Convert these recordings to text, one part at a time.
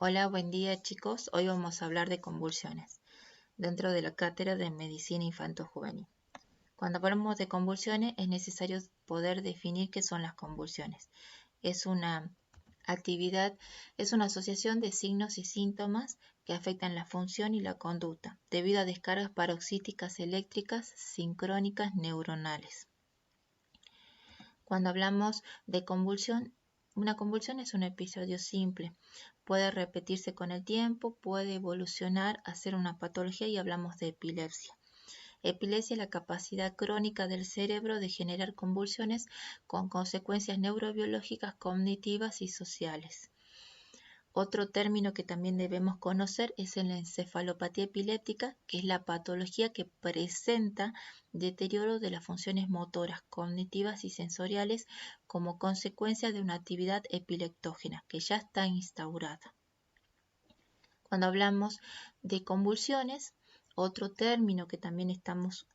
Hola, buen día chicos. Hoy vamos a hablar de convulsiones dentro de la cátedra de Medicina Infanto-Juvenil. Cuando hablamos de convulsiones es necesario poder definir qué son las convulsiones. Es una actividad, es una asociación de signos y síntomas que afectan la función y la conducta debido a descargas paroxíticas eléctricas sincrónicas neuronales. Cuando hablamos de convulsión, una convulsión es un episodio simple. Puede repetirse con el tiempo, puede evolucionar a ser una patología y hablamos de epilepsia. Epilepsia es la capacidad crónica del cerebro de generar convulsiones con consecuencias neurobiológicas, cognitivas y sociales. Otro término que también debemos conocer es la encefalopatía epiléptica, que es la patología que presenta deterioro de las funciones motoras, cognitivas y sensoriales como consecuencia de una actividad epileptógena que ya está instaurada. Cuando hablamos de convulsiones, otro término que también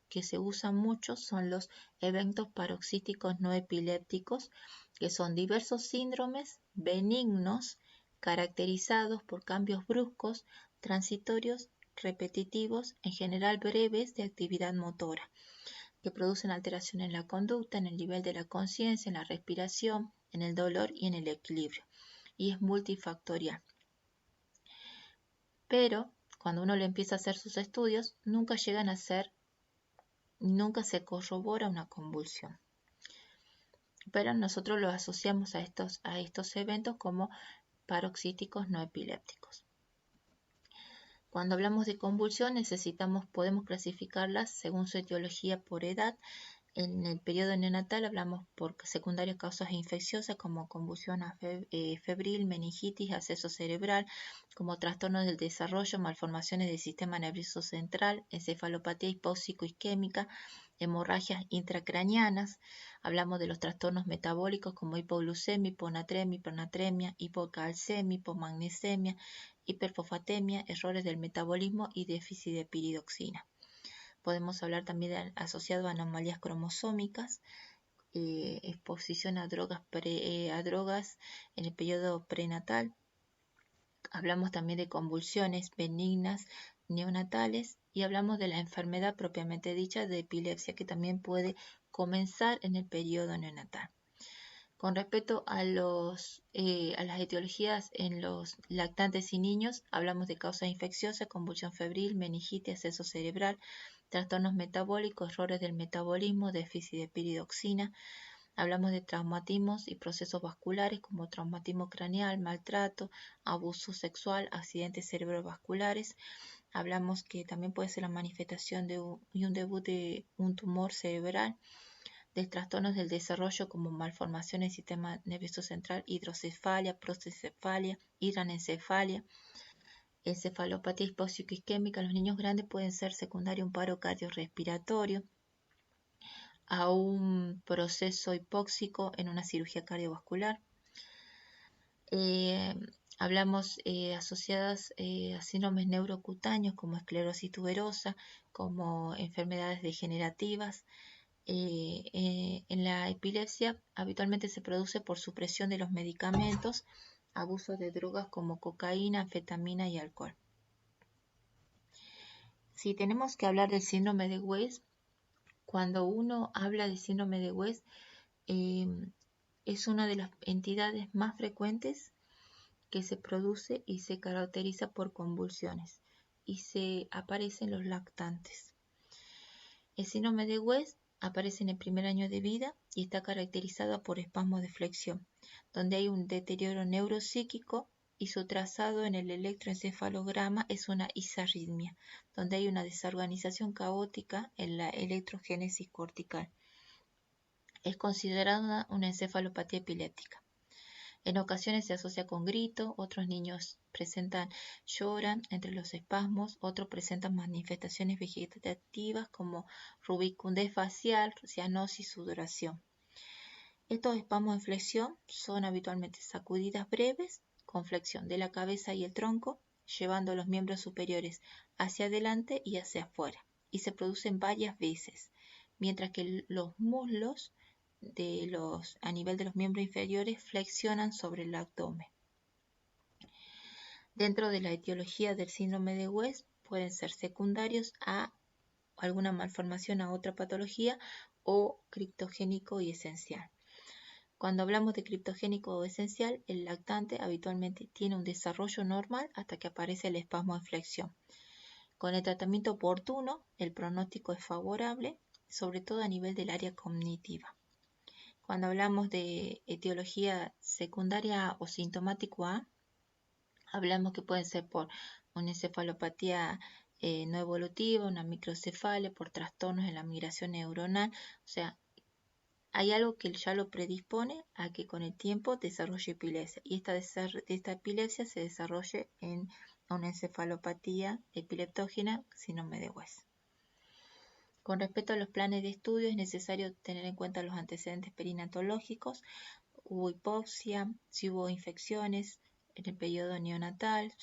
que se usa mucho son los eventos paroxísticos no epilépticos, que son diversos síndromes benignos caracterizados por cambios bruscos, transitorios, repetitivos, en general breves de actividad motora, que producen alteración en la conducta, en el nivel de la conciencia, en la respiración, en el dolor y en el equilibrio, y es multifactorial. Pero cuando uno le empieza a hacer sus estudios, nunca se corrobora una convulsión. Pero nosotros lo asociamos a estos eventos como paroxísticos no epilépticos. Cuando hablamos de convulsión, podemos clasificarlas según su etiología por edad. En el periodo neonatal hablamos por secundarias causas infecciosas como convulsión febril, meningitis, acceso cerebral, como trastornos del desarrollo, malformaciones del sistema nervioso central, encefalopatía hipóxico-isquémica, hemorragias intracraneanas. Hablamos de los trastornos metabólicos como hipoglucemia, hiponatremia, hipernatremia, hipocalcemia, hipomagnesemia, hiperfosfatemia, errores del metabolismo y déficit de piridoxina. Podemos hablar también asociado a anomalías cromosómicas, exposición a drogas en el periodo prenatal. Hablamos también de convulsiones benignas neonatales y hablamos de la enfermedad propiamente dicha de epilepsia, que también puede comenzar en el periodo neonatal. Con respecto a las etiologías en los lactantes y niños, hablamos de causas infecciosas, convulsión febril, meningitis, acceso cerebral, trastornos metabólicos, errores del metabolismo, déficit de piridoxina. Hablamos de traumatismos y procesos vasculares como traumatismo craneal, maltrato, abuso sexual, accidentes cerebrovasculares. Hablamos que también puede ser la manifestación de un debut de un tumor cerebral, de trastornos del desarrollo como malformaciones del sistema nervioso central, hidrocefalia, protocefalia, hidranencefalia, encefalopatía hipóxico-isquémica. Los niños grandes pueden ser secundario a un paro cardiorrespiratorio, a un proceso hipóxico en una cirugía cardiovascular. Hablamos asociadas a síndromes neurocutáneos como esclerosis tuberosa, como enfermedades degenerativas. En la epilepsia habitualmente se produce por supresión de los medicamentos, abuso de drogas como cocaína, anfetamina y alcohol. Si tenemos que hablar del síndrome de West, cuando uno habla de síndrome de West, es una de las entidades más frecuentes que se produce y se caracteriza por convulsiones y se aparece en los lactantes. El síndrome de West aparece en el primer año de vida y está caracterizado por espasmos de flexión, donde hay un deterioro neuropsíquico y su trazado en el electroencefalograma es una isarritmia, donde hay una desorganización caótica en la electrogénesis cortical. Es considerada una encefalopatía epiléptica. En ocasiones se asocia con grito, otros niños lloran entre los espasmos, otros presentan manifestaciones vegetativas como rubicundez facial, cianosis, sudoración. Estos espasmos en flexión son habitualmente sacudidas breves con flexión de la cabeza y el tronco, llevando los miembros superiores hacia adelante y hacia afuera, y se producen varias veces, mientras que los muslos a nivel de los miembros inferiores flexionan sobre el abdomen. Dentro de la etiología del síndrome de West pueden ser secundarios a alguna malformación a otra patología o criptogénico y esencial. Cuando hablamos de criptogénico o esencial, el lactante habitualmente tiene un desarrollo normal hasta que aparece el espasmo de flexión. Con el tratamiento oportuno, el pronóstico es favorable, sobre todo a nivel del área cognitiva. Cuando hablamos de etiología secundaria o sintomático A, hablamos que pueden ser por una encefalopatía no evolutiva, una microcefalia, por trastornos en la migración neuronal. O sea, hay algo que ya lo predispone a que con el tiempo desarrolle epilepsia. Y esta epilepsia se desarrolle en una encefalopatía epileptógena, síndrome de West. Con respecto a los planes de estudio, es necesario tener en cuenta los antecedentes perinatológicos, hubo hipoxia, si hubo infecciones en el periodo neonatal,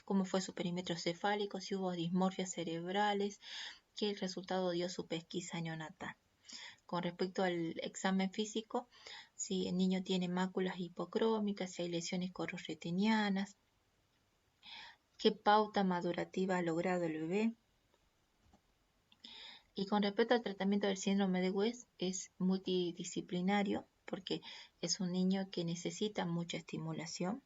cómo fue su perímetro cefálico, si hubo dismorfias cerebrales, qué resultado dio su pesquisa neonatal. Con respecto al examen físico, si el niño tiene máculas hipocrómicas, si hay lesiones corroretinianas, qué pauta madurativa ha logrado el bebé. Y con respecto al tratamiento del síndrome de West, es multidisciplinario porque es un niño que necesita mucha estimulación,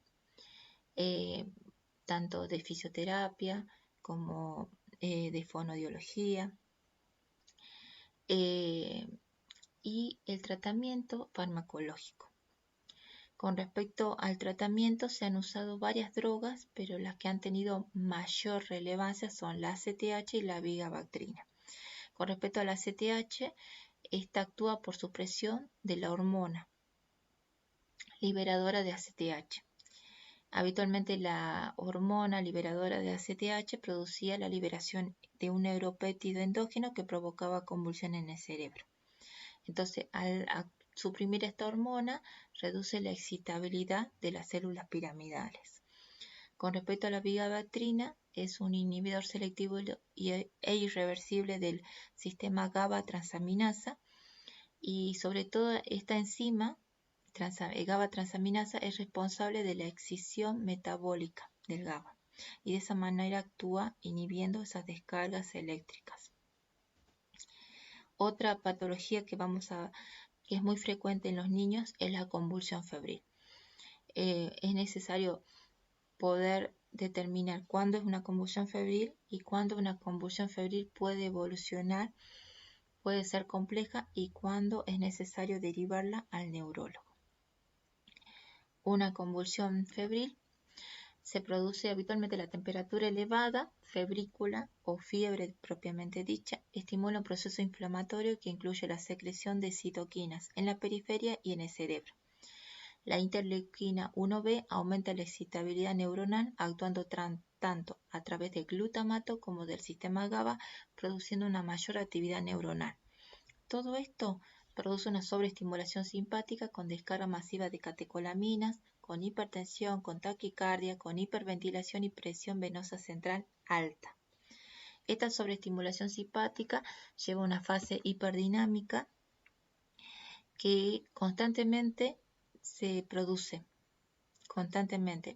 tanto de fisioterapia como de fonoaudiología. Y el tratamiento farmacológico. Con respecto al tratamiento se han usado varias drogas, pero las que han tenido mayor relevancia son la ACTH y la vigabactrina. Con respecto a la ACTH, esta actúa por supresión de la hormona liberadora de ACTH. Habitualmente la hormona liberadora de ACTH producía la liberación de un neuropéptido endógeno que provocaba convulsión en el cerebro. Entonces, al suprimir esta hormona, reduce la excitabilidad de las células piramidales. Con respecto a la vigabactrina, es un inhibidor selectivo e irreversible del sistema GABA transaminasa y sobre todo esta enzima, GABA transaminasa, es responsable de la excisión metabólica del GABA y de esa manera actúa inhibiendo esas descargas eléctricas. Otra patología que es muy frecuente en los niños es la convulsión febril. Es necesario poder determinar cuándo es una convulsión febril y cuándo una convulsión febril puede evolucionar, puede ser compleja y cuándo es necesario derivarla al neurólogo. Una convulsión febril se produce habitualmente la temperatura elevada, febrícula o fiebre propiamente dicha, estimula un proceso inflamatorio que incluye la secreción de citoquinas en la periferia y en el cerebro. La interleuquina 1B aumenta la excitabilidad neuronal actuando tanto a través del glutamato como del sistema GABA, produciendo una mayor actividad neuronal. Todo esto produce una sobreestimulación simpática con descarga masiva de catecolaminas, con hipertensión, con taquicardia, con hiperventilación y presión venosa central alta. Esta sobreestimulación simpática lleva a una fase hiperdinámica que constantemente se produce.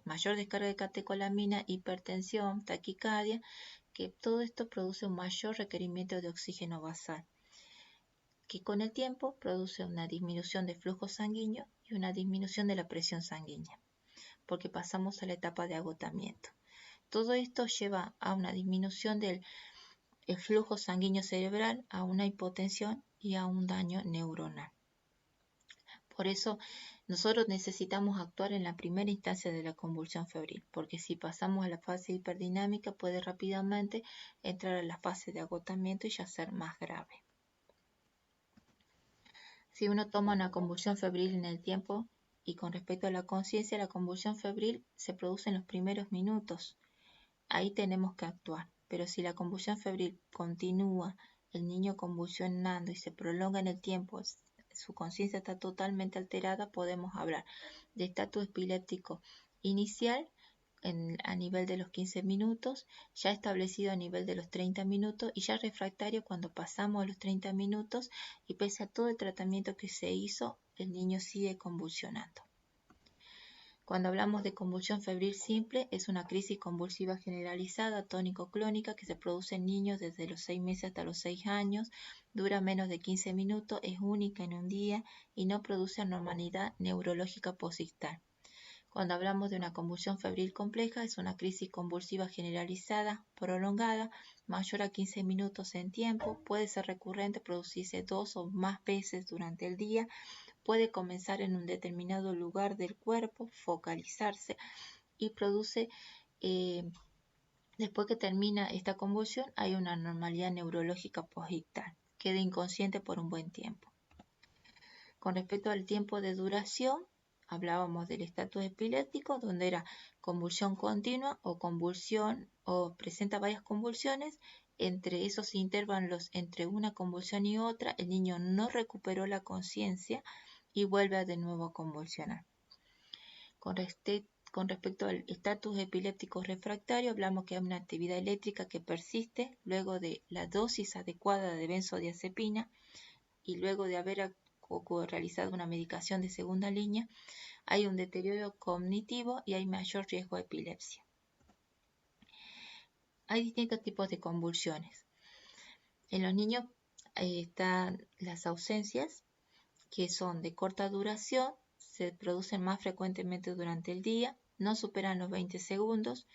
Mayor descarga de catecolamina, hipertensión, taquicardia, que todo esto produce un mayor requerimiento de oxígeno basal, que con el tiempo produce una disminución de flujo sanguíneo y una disminución de la presión sanguínea, porque pasamos a la etapa de agotamiento. Todo esto lleva a una disminución del flujo sanguíneo cerebral, a una hipotensión y a un daño neuronal. Por eso nosotros necesitamos actuar en la primera instancia de la convulsión febril, porque si pasamos a la fase hiperdinámica puede rápidamente entrar a la fase de agotamiento y ya ser más grave. Si uno toma una convulsión febril en el tiempo y con respecto a la conciencia, la convulsión febril se produce en los primeros minutos. Ahí tenemos que actuar. Pero si la convulsión febril continúa, el niño convulsionando y se prolonga en el tiempo, su conciencia está totalmente alterada, podemos hablar de estatus epiléptico inicial a nivel de los 15 minutos, ya establecido a nivel de los 30 minutos y ya refractario cuando pasamos a los 30 minutos y pese a todo el tratamiento que se hizo, el niño sigue convulsionando. Cuando hablamos de convulsión febril simple, es una crisis convulsiva generalizada, tónico-clónica, que se produce en niños desde los 6 meses hasta los 6 años, dura menos de 15 minutos, es única en un día y no produce anormalidad neurológica posictal. Cuando hablamos de una convulsión febril compleja, es una crisis convulsiva generalizada, prolongada, mayor a 15 minutos en tiempo, puede ser recurrente, producirse 2 o más veces durante el día, puede comenzar en un determinado lugar del cuerpo, focalizarse y produce, después que termina esta convulsión, hay una anormalidad neurológica posictal, queda inconsciente por un buen tiempo. Con respecto al tiempo de duración, hablábamos del estatus epiléptico, donde era convulsión continua o convulsión o presenta varias convulsiones. Entre esos intervalos, entre una convulsión y otra, el niño no recuperó la conciencia y vuelve de nuevo a convulsionar. Con respecto al estatus epiléptico refractario, hablamos que hay una actividad eléctrica que persiste luego de la dosis adecuada de benzodiazepina y luego de haber realizado una medicación de segunda línea, hay un deterioro cognitivo y hay mayor riesgo de epilepsia. Hay distintos tipos de convulsiones. En los niños están las ausencias, que son de corta duración, se producen más frecuentemente durante el día, no superan los 20 segundos,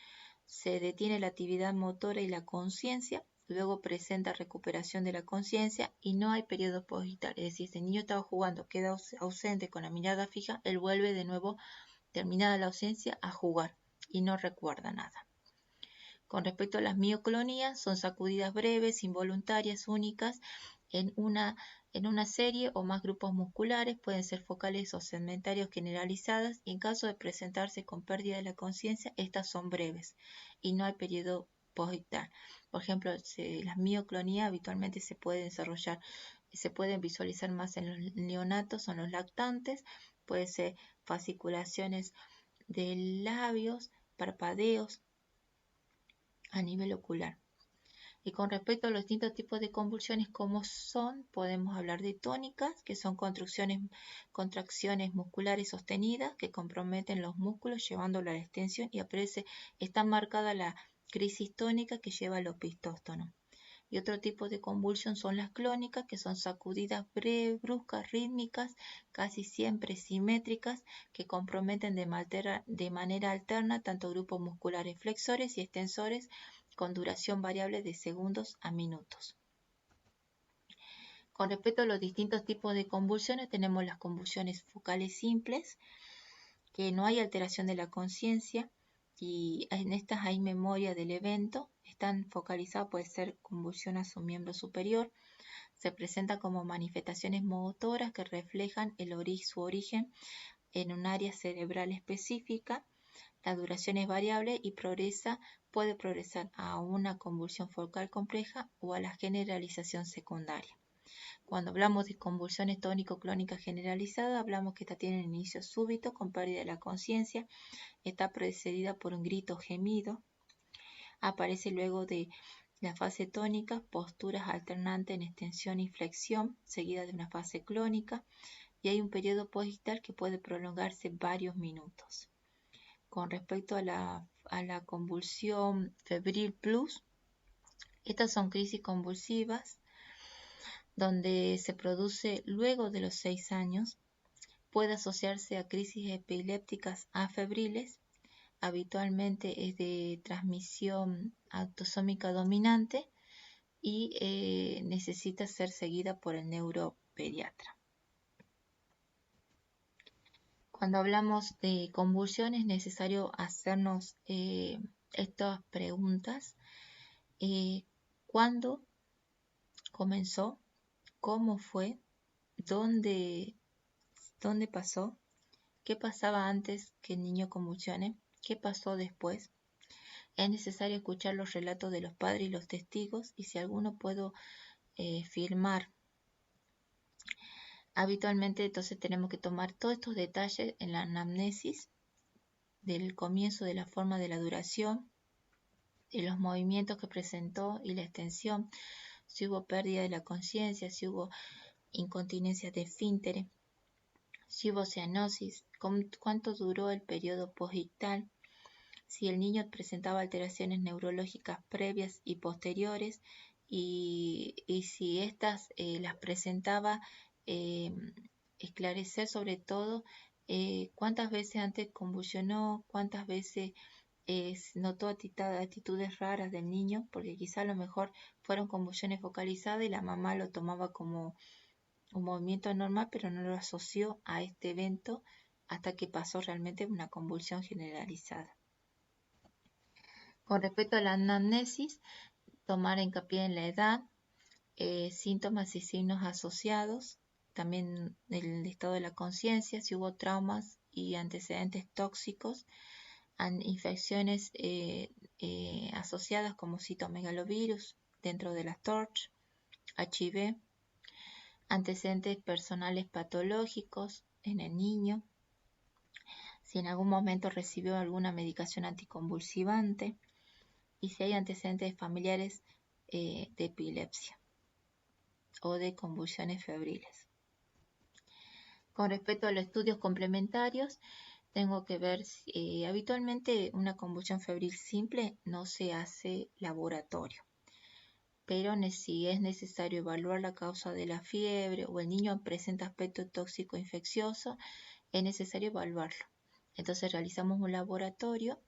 se detiene la actividad motora y la conciencia, luego presenta recuperación de la conciencia y no hay periodo postvital. Es decir, si el niño estaba jugando, queda ausente con la mirada fija, él vuelve de nuevo, terminada la ausencia, a jugar y no recuerda nada. Con respecto a las mioclonías, son sacudidas breves, involuntarias, únicas, en una serie o más grupos musculares, pueden ser focales o segmentarios generalizadas, y en caso de presentarse con pérdida de la conciencia, estas son breves y no hay periodo posictal. Por ejemplo, las mioclonías habitualmente se pueden desarrollar, se pueden visualizar más en los neonatos o en los lactantes, puede ser fasciculaciones de labios, parpadeos a nivel ocular. Y con respecto a los distintos tipos de convulsiones, como son, podemos hablar de tónicas, que son contracciones musculares sostenidas que comprometen los músculos llevándolo a la extensión y está marcada la crisis tónica que lleva al opistóstono. Y otro tipo de convulsión son las clónicas, que son sacudidas breves, bruscas, rítmicas, casi siempre simétricas, que comprometen de manera alterna tanto grupos musculares flexores y extensores, con duración variable de segundos a minutos. Con respecto a los distintos tipos de convulsiones, tenemos las convulsiones focales simples, que no hay alteración de la conciencia y en estas hay memoria del evento, están focalizadas, puede ser convulsión a su miembro superior, se presenta como manifestaciones motoras que reflejan su origen en un área cerebral específica. La duración es variable y puede progresar a una convulsión focal compleja o a la generalización secundaria. Cuando hablamos de convulsiones tónico-clónicas generalizadas, hablamos que esta tiene un inicio súbito con pérdida de la conciencia, está precedida por un grito gemido, aparece luego de la fase tónica, posturas alternantes en extensión y flexión, seguida de una fase clónica, y hay un periodo posictal que puede prolongarse varios minutos. Con respecto a la convulsión febril plus, estas son crisis convulsivas donde se produce luego de los 6 años, puede asociarse a crisis epilépticas afebriles, habitualmente es de transmisión autosómica dominante y necesita ser seguida por el neuropediatra. Cuando hablamos de convulsión es necesario hacernos estas preguntas. ¿Cuándo comenzó? ¿Cómo fue? ¿Dónde pasó? ¿Qué pasaba antes que el niño convulsione? ¿Qué pasó después? Es necesario escuchar los relatos de los padres y los testigos y si alguno puedo firmar. Habitualmente entonces tenemos que tomar todos estos detalles en la anamnesis del comienzo, de la forma, de la duración, de los movimientos que presentó y la extensión, si hubo pérdida de la conciencia, si hubo incontinencia de esfínteres, si hubo cianosis, cuánto duró el periodo posictal, si el niño presentaba alteraciones neurológicas previas y posteriores y si éstas las presentaba, eh, esclarecer sobre todo cuántas veces antes convulsionó, cuántas veces notó actitudes raras del niño, porque quizá a lo mejor fueron convulsiones focalizadas y la mamá lo tomaba como un movimiento normal, pero no lo asoció a este evento hasta que pasó realmente una convulsión generalizada. Con respecto a la anamnesis, tomar hincapié en la edad, síntomas y signos asociados, también el estado de la conciencia, si hubo traumas y antecedentes tóxicos, infecciones asociadas como citomegalovirus dentro de las TORCH, HIV, antecedentes personales patológicos en el niño, si en algún momento recibió alguna medicación anticonvulsivante y si hay antecedentes familiares de epilepsia o de convulsiones febriles. Con respecto a los estudios complementarios, tengo que ver si habitualmente una convulsión febril simple no se hace laboratorio, pero si es necesario evaluar la causa de la fiebre o el niño presenta aspecto tóxico infeccioso, es necesario evaluarlo. Entonces realizamos un laboratorio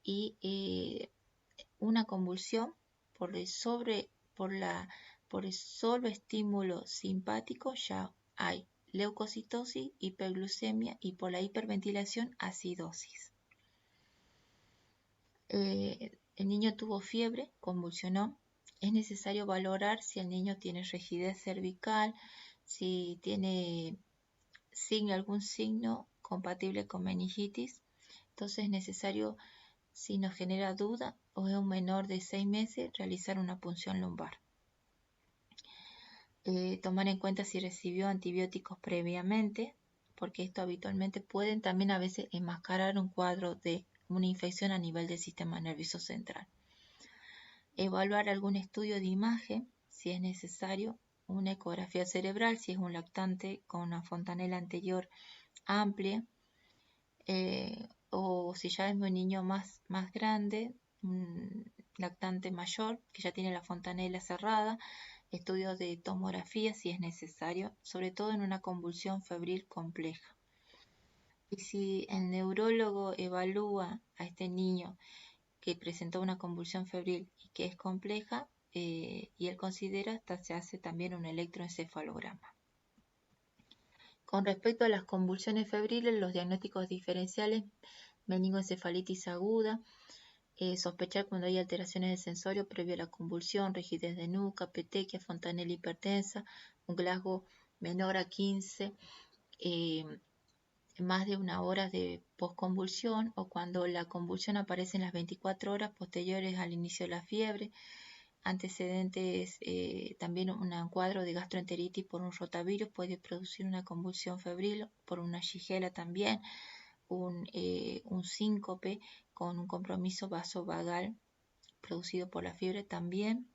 y una convulsión por el solo estímulo simpático ya hay leucocitosis, hiperglucemia y por la hiperventilación acidosis. El niño tuvo fiebre, convulsionó. Es necesario valorar si el niño tiene rigidez cervical, si tiene algún signo compatible con meningitis. Entonces es necesario, si nos genera duda o es un menor de 6 meses, realizar una punción lumbar. Tomar en cuenta si recibió antibióticos previamente, porque esto habitualmente pueden también a veces enmascarar un cuadro de una infección a nivel del sistema nervioso central. Evaluar algún estudio de imagen, si es necesario, una ecografía cerebral, si es un lactante con una fontanela anterior amplia, o si ya es un niño más grande, un lactante mayor, que ya tiene la fontanela cerrada, estudios de tomografía si es necesario, sobre todo en una convulsión febril compleja. Y si el neurólogo evalúa a este niño que presentó una convulsión febril y que es compleja, y él considera, hasta se hace también un electroencefalograma. Con respecto a las convulsiones febriles, los diagnósticos diferenciales, meningoencefalitis aguda, sospechar cuando hay alteraciones del sensorio previo a la convulsión, rigidez de nuca, petequia, fontanela hipertensa, un Glasgow menor a 15, más de una hora de posconvulsión o cuando la convulsión aparece en las 24 horas posteriores al inicio de la fiebre, antecedentes, también un cuadro de gastroenteritis por un rotavirus puede producir una convulsión febril, por una shigella también, un síncope con un compromiso vasovagal producido por la fiebre también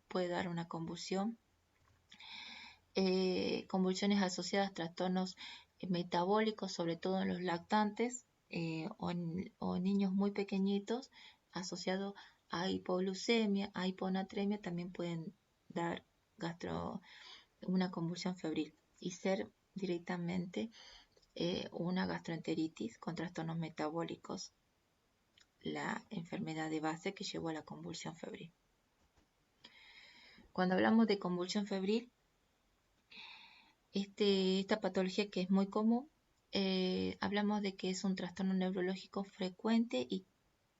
puede dar una convulsión. Convulsiones asociadas a trastornos metabólicos, sobre todo en los lactantes o en niños muy pequeñitos, asociados a hipoglucemia, a hiponatremia, también pueden dar una convulsión febril y ser directamente una gastroenteritis con trastornos metabólicos, la enfermedad de base que llevó a la convulsión febril. Cuando hablamos de convulsión febril, esta patología que es muy común, hablamos de que es un trastorno neurológico frecuente y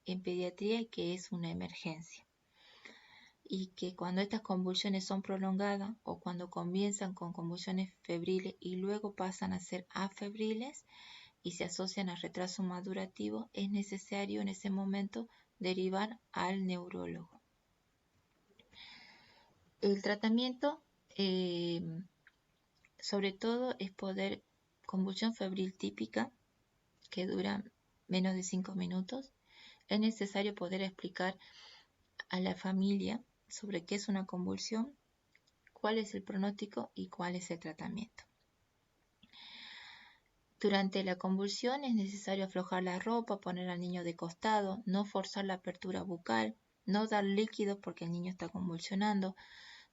en pediatría y que es una emergencia. Y que cuando estas convulsiones son prolongadas o cuando comienzan con convulsiones febriles y luego pasan a ser afebriles y se asocian a retraso madurativo, es necesario en ese momento derivar al neurólogo. El tratamiento, sobre todo, es convulsión febril típica, que dura menos de 5 minutos. Es necesario poder explicar a la familia sobre qué es una convulsión, cuál es el pronóstico y cuál es el tratamiento. Durante la convulsión es necesario aflojar la ropa, poner al niño de costado, no forzar la apertura bucal, no dar líquidos porque el niño está convulsionando,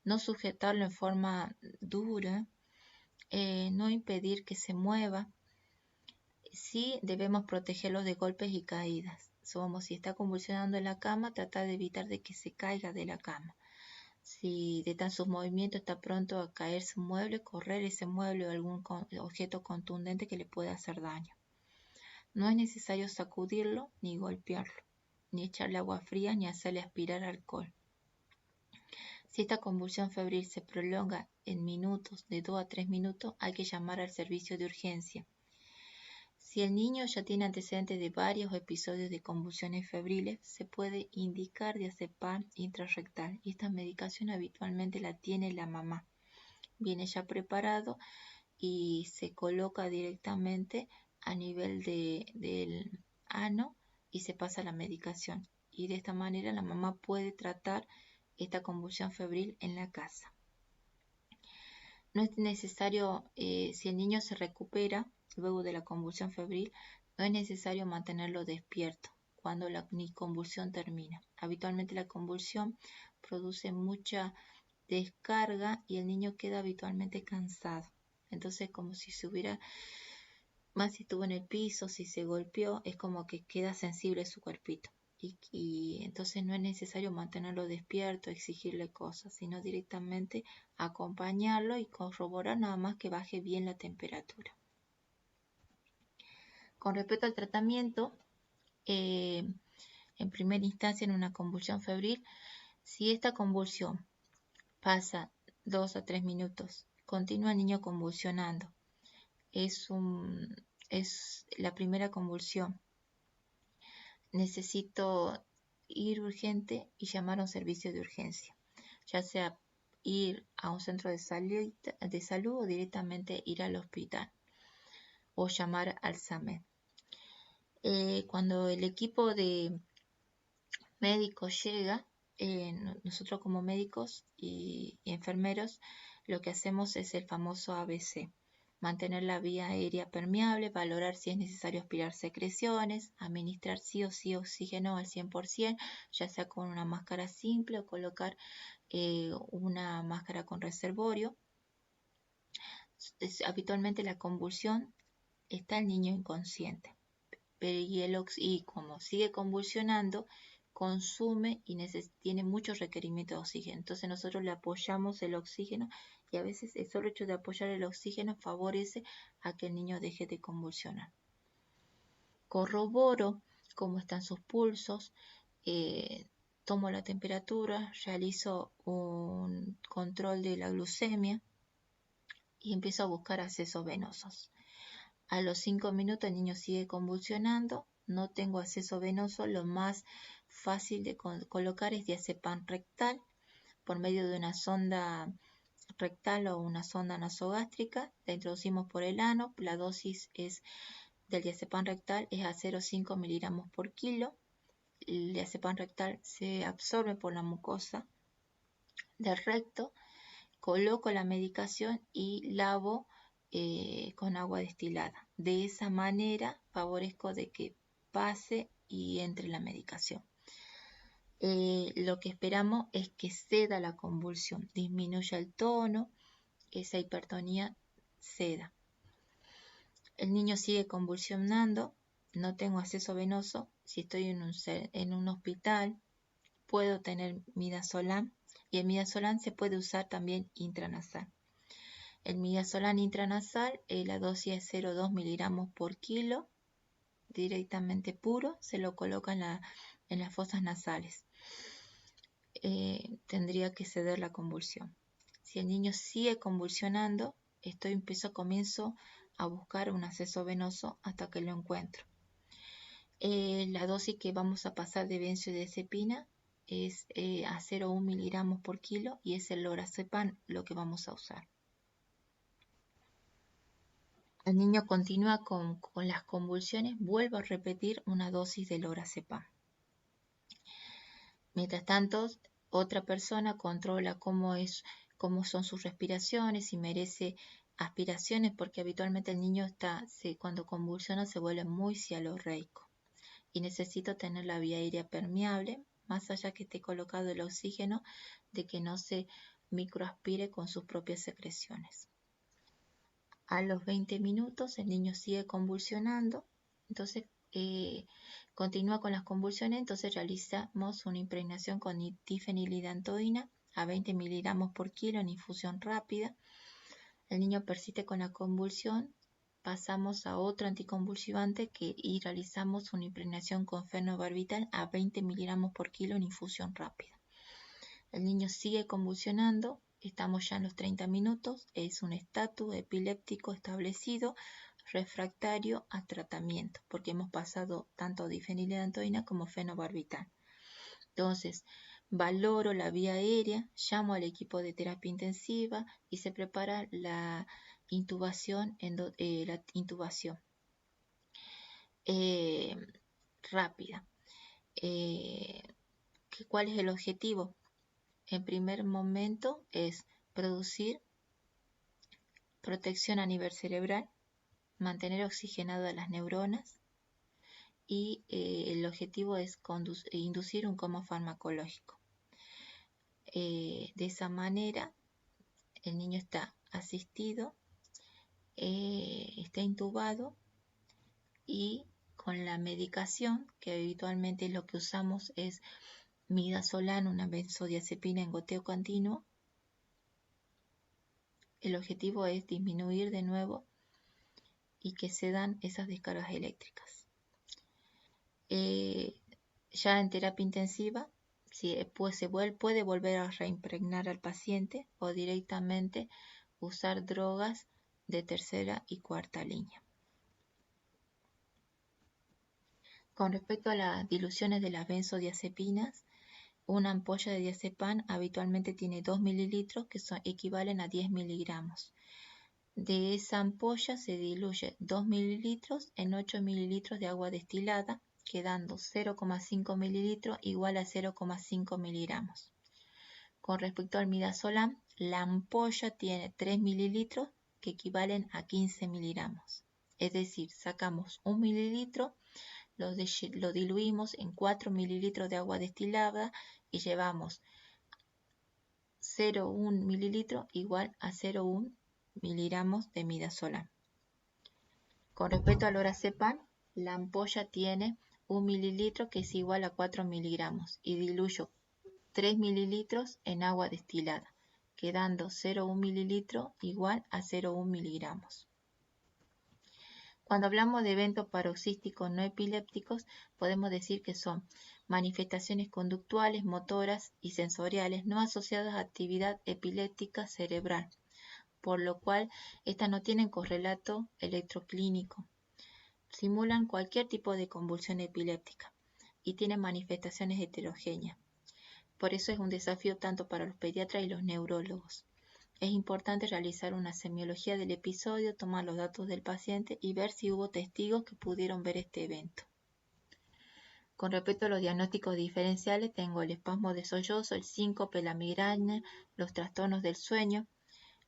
no sujetarlo en forma dura, no impedir que se mueva. Sí debemos protegerlo de golpes y caídas. Si está convulsionando en la cama, tratar de evitar de que se caiga de la cama. Si detectan sus movimientos, está pronto a caerse un mueble, correr ese mueble o algún objeto contundente que le pueda hacer daño. No es necesario sacudirlo, ni golpearlo, ni echarle agua fría, ni hacerle aspirar alcohol. Si esta convulsión febril se prolonga en minutos, de 2 a 3 minutos, hay que llamar al servicio de urgencia. Si el niño ya tiene antecedentes de varios episodios de convulsiones febriles, se puede indicar diazepam intrarrectal y esta medicación habitualmente la tiene la mamá. Viene ya preparado y se coloca directamente a nivel del ano y se pasa la medicación. Y de esta manera la mamá puede tratar esta convulsión febril en la casa. No es necesario, si el niño se recupera luego de la convulsión febril, no es necesario mantenerlo despierto cuando la convulsión termina. Habitualmente la convulsión produce mucha descarga y el niño queda habitualmente cansado. Entonces, como si se hubiera, más si estuvo en el piso, si se golpeó, es como que queda sensible su cuerpito. Y entonces no es necesario mantenerlo despierto, exigirle cosas, sino directamente acompañarlo y corroborar nada más que baje bien la temperatura. Con respecto al tratamiento, en primera instancia en una convulsión febril, si esta convulsión pasa 2 a 3 minutos, continúa el niño convulsionando, es la primera convulsión, necesito ir urgente y llamar a un servicio de urgencia, ya sea ir a un centro de salud o directamente ir al hospital o llamar al SAMED. Cuando el equipo de médicos llega, nosotros como médicos y enfermeros lo que hacemos es el famoso ABC. Mantener la vía aérea permeable, valorar si es necesario aspirar secreciones, administrar sí o sí oxígeno al 100%, ya sea con una máscara simple o colocar una máscara con reservorio. Habitualmente la convulsión está el niño inconsciente, y como sigue convulsionando, consume y tiene mucho requerimiento de oxígeno. Entonces nosotros le apoyamos el oxígeno y a veces el solo hecho de apoyar el oxígeno favorece a que el niño deje de convulsionar. Corroboro cómo están sus pulsos, tomo la temperatura, realizo un control de la glucemia y empiezo a buscar accesos venosos. A los 5 minutos el niño sigue convulsionando, no tengo acceso venoso, lo más fácil de colocar es diazepam rectal por medio de una sonda rectal o una sonda nasogástrica, la introducimos por el ano, la dosis del diazepam rectal es a 0,5 miligramos por kilo, el diazepam rectal se absorbe por la mucosa del recto, coloco la medicación y lavo con agua destilada. De esa manera favorezco de que pase y entre la medicación. Lo que esperamos es que ceda la convulsión, disminuya el tono, esa hipertonía ceda. El niño sigue convulsionando, no tengo acceso venoso. Si estoy en un hospital, puedo tener midazolam y el midazolam se puede usar también intranasal. El midazolam intranasal, la dosis es 0,2 miligramos por kilo, directamente puro, se lo coloca en las fosas nasales. Tendría que ceder la convulsión. Si el niño sigue convulsionando, comienzo a buscar un acceso venoso hasta que lo encuentro. La dosis que vamos a pasar de benzodiazepina es a 0,1 miligramos por kilo y es el lorazepam lo que vamos a usar. El niño continúa con las convulsiones, vuelvo a repetir una dosis de lorazepam. Mientras tanto, otra persona controla cómo son sus respiraciones, si merece aspiraciones, porque habitualmente el niño cuando convulsiona se vuelve muy cialorreico y necesito tener la vía aérea permeable, más allá que esté colocado el oxígeno, de que no se microaspire con sus propias secreciones. A los 20 minutos el niño sigue convulsionando, entonces continúa con las convulsiones, entonces realizamos una impregnación con difenilidantoína a 20 miligramos por kilo en infusión rápida. El niño persiste con la convulsión, pasamos a otro anticonvulsivante y realizamos una impregnación con fenobarbital a 20 miligramos por kilo en infusión rápida. El niño sigue convulsionando, estamos ya en los 30 minutos, es un estatus epiléptico establecido, refractario a tratamiento, porque hemos pasado tanto difenilidantoína como fenobarbital. Entonces, valoro la vía aérea, llamo al equipo de terapia intensiva y se prepara la intubación, rápida. ¿Cuál es el objetivo? En primer momento es producir protección a nivel cerebral, mantener oxigenadas las neuronas y el objetivo es inducir un coma farmacológico. De esa manera el niño está asistido, está intubado y con la medicación, que habitualmente lo que usamos es midazolam, una benzodiazepina en goteo continuo. El objetivo es disminuir de nuevo y que se dan esas descargas eléctricas. Ya en terapia intensiva, pues se puede volver a reimpregnar al paciente o directamente usar drogas de tercera y cuarta línea. Con respecto a las diluciones de las benzodiazepinas, una ampolla de diazepam habitualmente tiene 2 mililitros que equivalen a 10 miligramos. De esa ampolla se diluye 2 mililitros en 8 mililitros de agua destilada, quedando 0,5 mililitros igual a 0,5 miligramos. Con respecto al midazolam, la ampolla tiene 3 mililitros que equivalen a 15 miligramos. Es decir, sacamos 1 mililitro, lo diluimos en 4 mililitros de agua destilada y llevamos 0,1 mililitro igual a 0,1 miligramos de midazolam. Con respecto al lorazepam, la ampolla tiene 1 mililitro que es igual a 4 miligramos y diluyo 3 mililitros en agua destilada, quedando 0,1 mililitro igual a 0,1 miligramos. Cuando hablamos de eventos paroxísticos no epilépticos, podemos decir que son manifestaciones conductuales, motoras y sensoriales no asociadas a actividad epiléptica cerebral, por lo cual estas no tienen correlato electroclínico. Simulan cualquier tipo de convulsión epiléptica y tienen manifestaciones heterogéneas. Por eso es un desafío tanto para los pediatras y los neurólogos. Es importante realizar una semiología del episodio, tomar los datos del paciente y ver si hubo testigos que pudieron ver este evento. Con respecto a los diagnósticos diferenciales, tengo el espasmo de sollozo, el síncope, la migraña, los trastornos del sueño,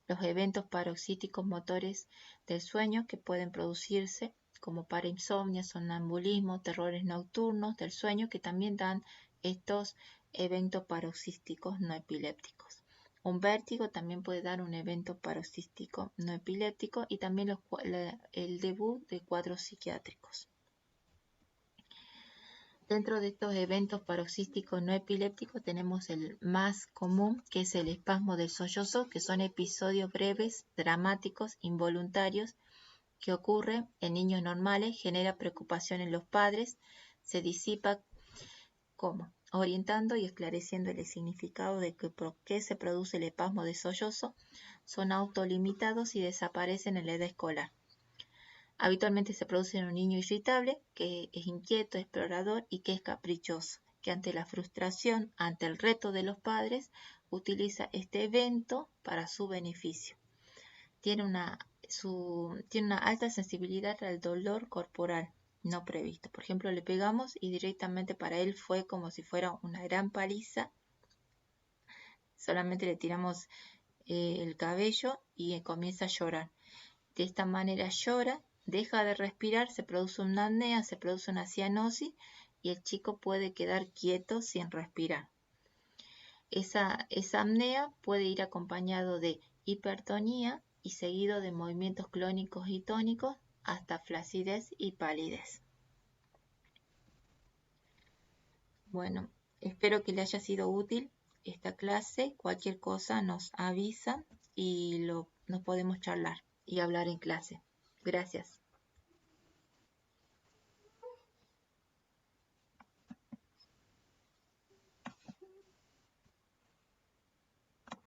los eventos paroxísticos motores del sueño que pueden producirse como parainsomnia, sonambulismo, terrores nocturnos del sueño que también dan estos eventos paroxísticos no epilépticos. Un vértigo también puede dar un evento paroxístico no epiléptico y también el debut de cuadros psiquiátricos. Dentro de estos eventos paroxísticos no epilépticos tenemos el más común, que es el espasmo del sollozo, que son episodios breves, dramáticos, involuntarios, que ocurren en niños normales, genera preocupación en los padres, se disipa como orientando y esclareciendo el significado de por qué se produce el espasmo de sollozo, son autolimitados y desaparecen en la edad escolar. Habitualmente se produce en un niño irritable, que es inquieto, explorador y que es caprichoso, que ante la frustración, ante el reto de los padres, utiliza este evento para su beneficio. Tiene una alta sensibilidad al dolor corporal no previsto. Por ejemplo, le pegamos y directamente para él fue como si fuera una gran paliza. Solamente le tiramos el cabello y comienza a llorar. De esta manera llora, deja de respirar, se produce una apnea, se produce una cianosis y el chico puede quedar quieto sin respirar. Esa apnea puede ir acompañado de hipertonía y seguido de movimientos clónicos y tónicos hasta flacidez y palidez. Bueno, espero que le haya sido útil esta clase. Cualquier cosa nos avisa y nos podemos charlar y hablar en clase. Gracias.